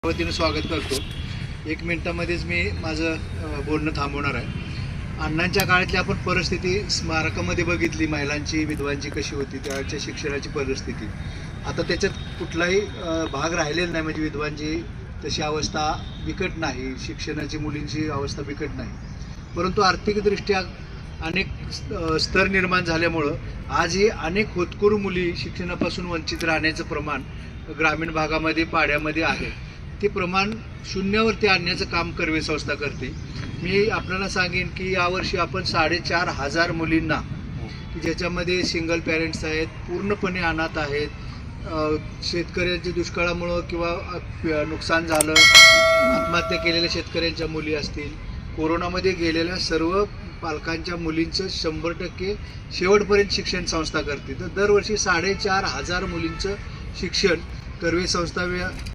वतीने स्वागत करतो। 1 मिनिटामध्येच मी माझं बोलणं थांबवणार आहे। अण्णांच्या काळातली आपण परिस्थिती स्मारकामध्ये बघितली, महिलांची विधवांची कशी होती, त्याच्या शिक्षणाची परिस्थिती। आता त्याच्यात कुठलाही भाग राहिलेला नाही, म्हणजे विधवांची तशी अवस्था बिकट नाही, शिक्षणाची मुलींची अवस्था बिकट नाही। परंतु आर्थिकदृष्ट्या अनेक स्तर निर्माण झाल्यामुळं आजही अनेक होतकरू मुली शिक्षणापासून वंचित राहण्याचं प्रमाण ग्रामीण भागामध्ये पाड्यामध्ये आहे। ते प्रमाण शून्यावरती आणण्याचं काम कर्वे संस्था करते। मी आपल्याला सांगेन की यावर्षी आपण 4,500 मुलींना, की ज्याच्यामध्ये सिंगल पॅरेंट्स आहेत, पूर्णपणे अनाथ आहेत, शेतकऱ्यांच्या दुष्काळामुळं किंवा नुकसान झालं, आत्महत्या केलेल्या शेतकऱ्यांच्या मुली असतील, कोरोनामध्ये गेलेल्या सर्व पालकांच्या मुलींचं 100% शेवटपर्यंत शिक्षण संस्था करते। तर दरवर्षी 4,500 मुलींचं शिक्षण कर्वे संस्था